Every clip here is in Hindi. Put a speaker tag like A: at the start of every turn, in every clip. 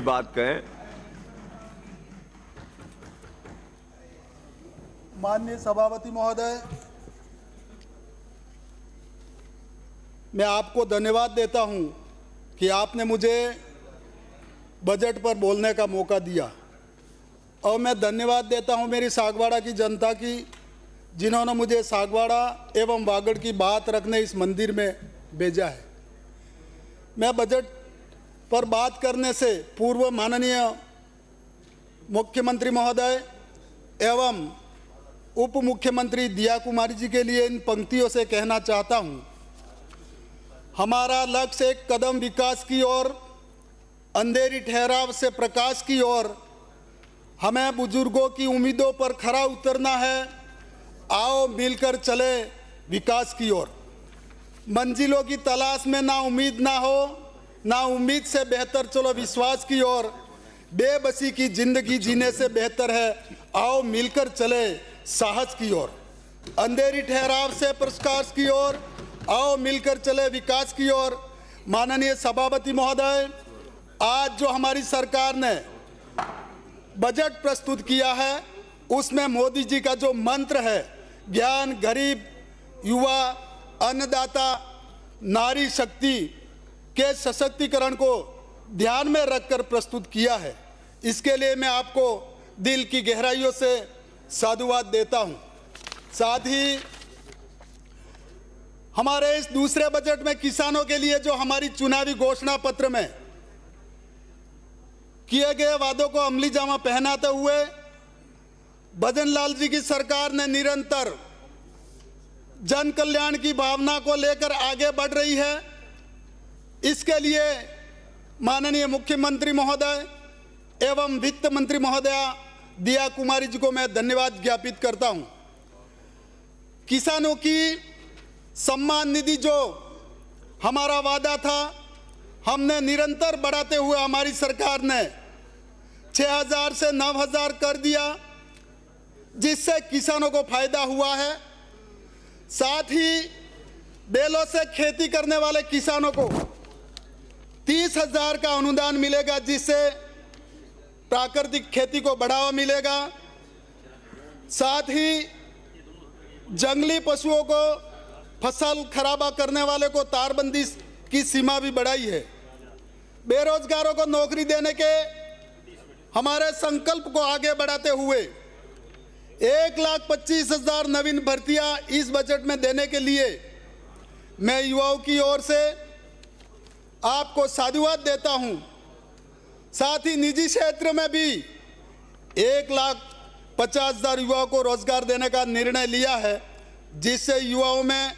A: बात कहें।
B: माननीय सभापति महोदय, मैं आपको धन्यवाद देता हूं कि आपने मुझे बजट पर बोलने का मौका दिया, और मैं धन्यवाद देता हूं मेरी सागवाड़ा की जनता की, जिन्होंने मुझे सागवाड़ा एवं वागड़ की बात रखने इस मंदिर में भेजा है। मैं बजट पर बात करने से पूर्व माननीय मुख्यमंत्री महोदय एवं उप मुख्यमंत्री दिया कुमारी जी के लिए इन पंक्तियों से कहना चाहता हूं। हमारा लक्ष्य एक कदम विकास की ओर, अंधेरी ठहराव से प्रकाश की ओर। हमें बुजुर्गों की उम्मीदों पर खरा उतरना है। आओ मिलकर चले विकास की ओर। मंजिलों की तलाश में ना उम्मीद ना हो, ना उम्मीद से बेहतर चलो विश्वास की ओर। बेबसी की जिंदगी जीने से बेहतर है, आओ मिलकर चले साहस की ओर। अंधेरी ठहराव से प्रकाश की ओर, आओ मिलकर चले विकास की ओर। माननीय सभापति महोदय, आज जो हमारी सरकार ने बजट प्रस्तुत किया है, उसमें मोदी जी का जो मंत्र है, ज्ञान, गरीब, युवा, अन्नदाता, नारी शक्ति के सशक्तिकरण को ध्यान में रखकर प्रस्तुत किया है। इसके लिए मैं आपको दिल की गहराइयों से साधुवाद देता हूं। साथ ही हमारे इस दूसरे बजट में किसानों के लिए जो हमारी चुनावी घोषणा पत्र में किए गए वादों को अमली जामा पहनाते हुए भजन लाल जी की सरकार ने निरंतर जन कल्याण की भावना को लेकर आगे बढ़ रही है। इसके लिए माननीय मुख्यमंत्री महोदय एवं वित्त मंत्री महोदया दिया कुमारी जी को मैं धन्यवाद ज्ञापित करता हूं। किसानों की सम्मान निधि जो हमारा वादा था, हमने निरंतर बढ़ाते हुए हमारी सरकार ने 6,000 से 9,000 कर दिया, जिससे किसानों को फायदा हुआ है। साथ ही बैलों से खेती करने वाले किसानों को 30,000 का अनुदान मिलेगा, जिससे प्राकृतिक खेती को बढ़ावा मिलेगा। साथ ही जंगली पशुओं को फसल खराबा करने वाले को तारबंदी की सीमा भी बढ़ाई है। बेरोजगारों को नौकरी देने के हमारे संकल्प को आगे बढ़ाते हुए 1,25,000 नवीन भर्तियां इस बजट में देने के लिए मैं युवाओं की ओर से आपको साधुवाद देता हूं। साथ ही निजी क्षेत्र में भी 1,50,000 युवाओं को रोजगार देने का निर्णय लिया है, जिससे युवाओं में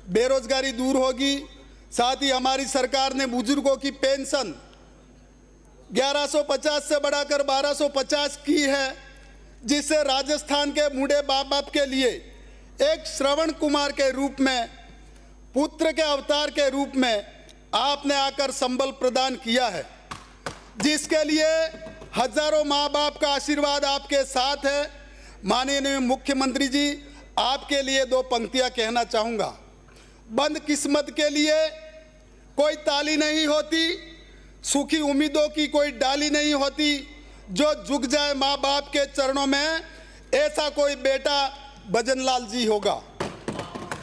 B: बेरोजगारी दूर होगी। साथ ही हमारी सरकार ने बुजुर्गों की पेंशन 1150 से बढ़ाकर 1250 की है, जिससे राजस्थान के बूढ़े बाप बाप के लिए एक श्रवण कुमार के रूप में, पुत्र के अवतार के रूप में आपने आकर संबल प्रदान किया है, जिसके लिए हजारों माँ बाप का आशीर्वाद आपके साथ है। माननीय मुख्यमंत्री जी, आपके लिए 2 पंक्तियां कहना चाहूँगा। बंद किस्मत के लिए कोई ताली नहीं होती, सूखी उम्मीदों की कोई डाली नहीं होती। जो झुक जाए माँ बाप के चरणों में, ऐसा कोई बेटा भजन लाल जी होगा,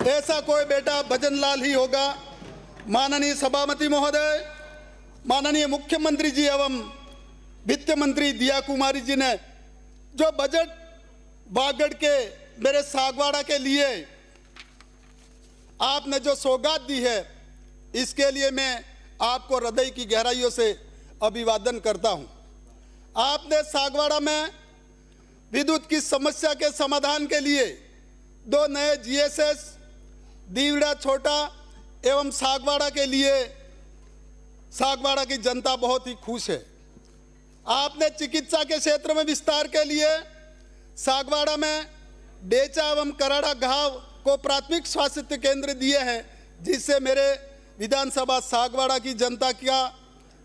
B: ऐसा कोई बेटा भजन लाल ही होगा। माननीय सभापति महोदय, माननीय मुख्यमंत्री जी एवं वित्त मंत्री दिया कुमारी जी ने जो बजट वागड़ के मेरे सागवाड़ा के लिए आपने जो सौगात दी है, इसके लिए मैं आपको हृदय की गहराइयों से अभिवादन करता हूं। आपने सागवाड़ा में विद्युत की समस्या के समाधान के लिए 2 नए GSS दीवड़ा छोटा एवं सागवाड़ा के लिए सागवाड़ा की जनता बहुत ही खुश है। आपने चिकित्सा के क्षेत्र में विस्तार के लिए सागवाड़ा में डेचा एवं कराड़ा घाव को प्राथमिक स्वास्थ्य केंद्र दिए हैं, जिससे मेरे विधानसभा सागवाड़ा की जनता का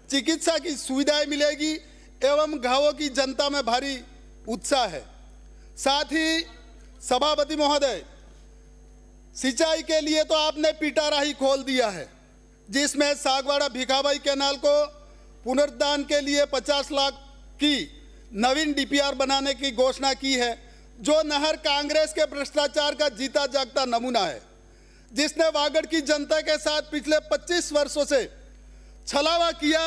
B: चिकित्सा की सुविधाएं मिलेगी एवं घावों की जनता में भारी उत्साह है। साथ ही सभापति महोदय, सिंचाई के लिए तो आपने पिटाराही खोल दिया है, जिसमें सागवाड़ा भिखाबाई कैनाल को पुनरुद्धार के लिए 50 लाख की नवीन डीपीआर बनाने की घोषणा की है, जो नहर कांग्रेस के भ्रष्टाचार का जीता जागता नमूना है, जिसने वागड़ की जनता के साथ पिछले 25 वर्षों से छलावा किया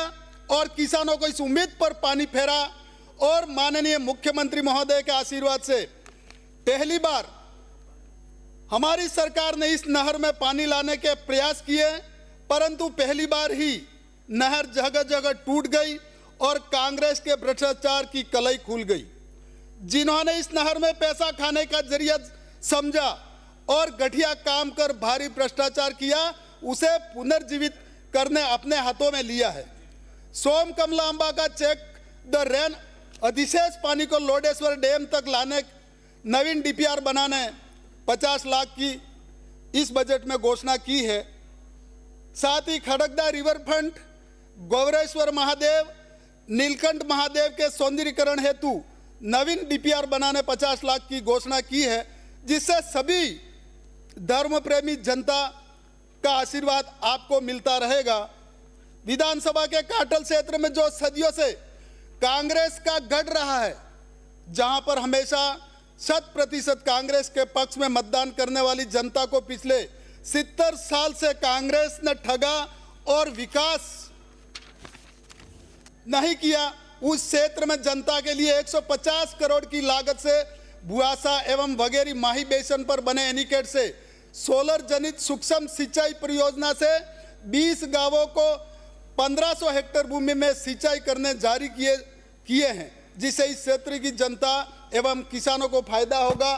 B: और किसानों को इस उम्मीद पर पानी फेरा। और माननीय मुख्यमंत्री महोदय के आशीर्वाद से पहली बार हमारी सरकार ने इस नहर में पानी लाने के प्रयास किए, परंतु पहली बार ही नहर जगह जगह टूट गई और कांग्रेस के भ्रष्टाचार की कलई खुल गई। जिन्होंने इस नहर में पैसा खाने का जरिया समझा और घटिया काम कर भारी भ्रष्टाचार किया, उसे पुनर्जीवित करने अपने हाथों में लिया है। सोम कमलांबा का चेक द रेन अधिशेष पानी को लोडेश्वर डैम तक लाने, नवीन डीपीआर बनाने 50 लाख की इस बजट में घोषणा की है। साथ ही खड़गदा रिवर फ्रंट, गौरेश्वर महादेव, नीलकंठ महादेव के सौंदर्यीकरण हेतु नवीन डीपीआर बनाने 50 लाख की घोषणा की है, जिससे सभी धर्म प्रेमी जनता का आशीर्वाद आपको मिलता रहेगा। विधानसभा के काटल क्षेत्र में जो सदियों से कांग्रेस का गढ़ रहा है, जहां पर हमेशा 100% कांग्रेस के पक्ष में मतदान करने वाली जनता को पिछले 70 साल से कांग्रेस ने ठगा और विकास नहीं किया, उस क्षेत्र में जनता के लिए 150 करोड़ की लागत से बुआसा एवं वगैरह माही बेसन पर बने एनीकट से सोलर जनित सूक्ष्म सिंचाई परियोजना से 20 गांवों को 1500 हेक्टेयर भूमि में सिंचाई करने जारी किए हैं, जिससे इस क्षेत्र की जनता एवं किसानों को फायदा होगा।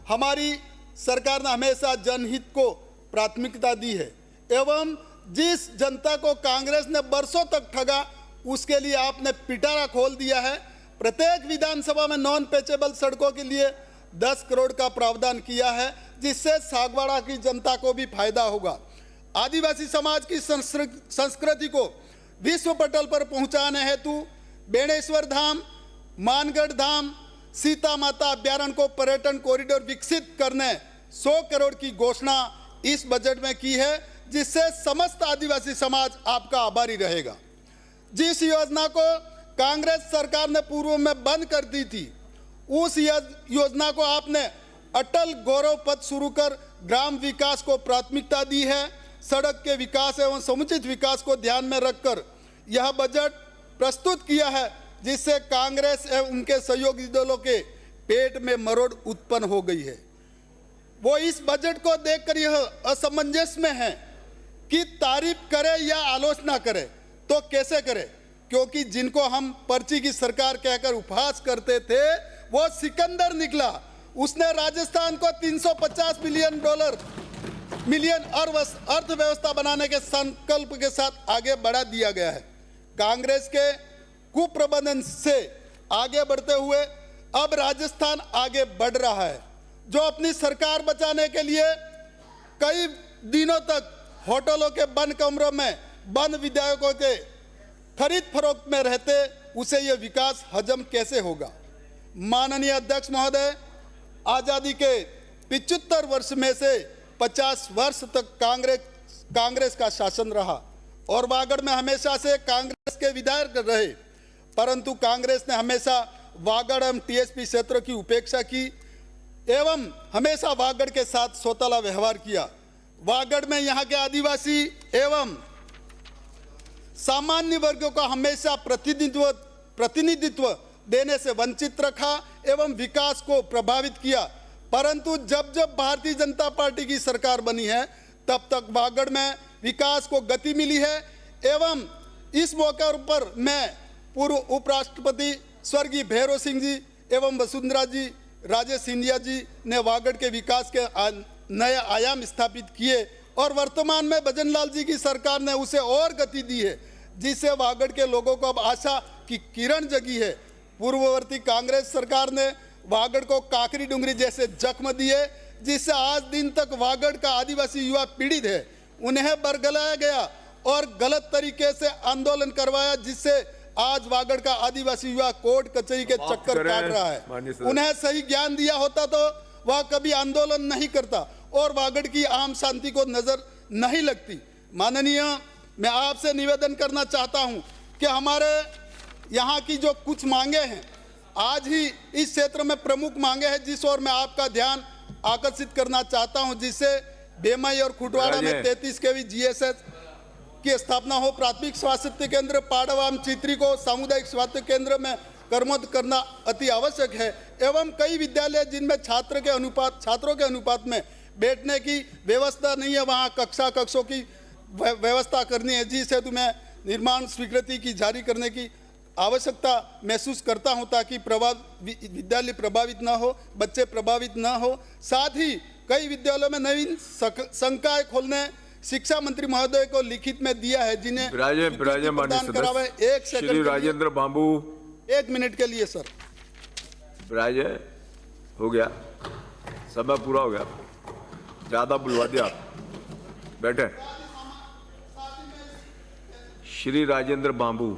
B: हमारी सरकार ने हमेशा जनहित को प्राथमिकता दी है एवं जिस जनता को कांग्रेस ने बरसों तक ठगा, उसके लिए आपने पिटारा खोल दिया है। प्रत्येक विधानसभा में नॉन पेचेबल सड़कों के लिए 10 करोड़ का प्रावधान किया है, जिससे सागवाड़ा की जनता को भी फायदा होगा। आदिवासी समाज की संस्कृति को विश्व पटल पर पहुंचाने हेतु बेणेश्वर धाम, मानगढ़ धाम, सीता माता अभ्यारण्य को पर्यटन कॉरिडोर विकसित करने 100 करोड़ की घोषणा इस बजट में की है, जिससे समस्त आदिवासी समाज आपका आभारी रहेगा। जिस योजना को कांग्रेस सरकार ने पूर्व में बंद कर दी थी, उस योजना को आपने अटल गौरव पथ शुरू कर ग्राम विकास को प्राथमिकता दी है। सड़क के विकास एवं समुचित विकास को ध्यान में रखकर यह बजट प्रस्तुत किया है, जिससे कांग्रेस एवं उनके सहयोगी दलों के पेट में मरोड़ उत्पन्न हो गई है। वो इस बजट को देखकर यह असमंजस में है कि तारीफ करे या आलोचना करे, तो कैसे करे, क्योंकि जिनको हम पर्ची की सरकार कहकर उपहास करते थे, वो सिकंदर निकला। उसने राजस्थान को $350 मिलियन अर्थव्यवस्था बनाने के संकल्प के साथ आगे बढ़ा दिया गया है। कांग्रेस के कुप्रबंधन से आगे बढ़ते हुए अब राजस्थान आगे बढ़ रहा है, जो अपनी सरकार बचाने के लिए कई दिनों तक होटलों के बंद कमरों में बंद विधायकों के खरीद फरोख्त में रहते, उसे यह विकास हजम कैसे होगा। माननीय अध्यक्ष महोदय, आज़ादी के 75 वर्ष में से 50 वर्ष तक कांग्रेस का शासन रहा और वागड़ में हमेशा से कांग्रेस के विधायक रहे, परंतु कांग्रेस ने हमेशा वागड़ एवं टीएसपी क्षेत्र की उपेक्षा की एवं हमेशा वागड़ के साथ सौतेला व्यवहार किया। वागड़ में यहाँ के आदिवासी एवं सामान्य वर्गों का हमेशा प्रतिनिधित्व देने से वंचित रखा एवं विकास को प्रभावित किया, परंतु जब जब भारतीय जनता पार्टी की सरकार बनी है, तब तक वागड़ में विकास को गति मिली है। एवं इस मौके पर मैं पूर्व उपराष्ट्रपति स्वर्गीय भैरव सिंह जी एवं वसुंधरा जी राजे सिंधिया जी ने वागड़ के विकास के नए आयाम स्थापित किए और वर्तमान में भजनलाल जी की सरकार ने उसे और गति दी है, जिससे वागड़ के लोगों को अब आशा की किरण जगी है। पूर्ववर्ती कांग्रेस सरकार ने वागड़ को काकरी डुंगरी जैसे जख्म दिए, जिससे आज दिन तक वागड़ का आदिवासी युवा पीड़ित है। उन्हें बरगलाया गया और गलत तरीके से आंदोलन करवाया, जिससे आज वागड़ का आदिवासी युवा कोर्ट कचहरी के चक्कर काट रहा है। उन्हें सही ज्ञान दिया होता तो वह कभी आंदोलन नहीं करता और वागड़ की आम शांति को नजर नहीं लगती। माननीय, मैं आपसे निवेदन करना चाहता हूं कि हमारे यहाँ की जो कुछ मांगे हैं, आज ही इस क्षेत्र में प्रमुख मांगे हैं जिस ओर मैं आपका ध्यान आकर्षित करना चाहता हूं, जिससे बेमई और खुटवाड़ा में 33 केवी GSS की स्थापना हो, प्राथमिक स्वास्थ्य केंद्र पाड़वाम चित्री को सामुदायिक स्वास्थ्य केंद्र में कर्मोन्नत करना अति आवश्यक है, एवं कई विद्यालय जिनमें छात्रों के अनुपात में बैठने की व्यवस्था नहीं है, वहाँ कक्षों की व्यवस्था करनी है, जिस हेतु मैं निर्माण स्वीकृति की जारी करने की आवश्यकता महसूस करता हूं, ताकि विद्यालय प्रभावित न हो, बच्चे प्रभावित न हो। साथ ही कई विद्यालयों में नवीन संकाय खोलने शिक्षा मंत्री महोदय को लिखित में दिया है, जिन्हें प्रदान करावे। एक सेकंड
A: राजेंद्र बाबू,
B: 1 मिनट के लिए सर।
A: राजे हो गया, समय पूरा हो गया, ज्यादा बुलवा दिया आप, बैठे। श्री राजेंद्र बाबू।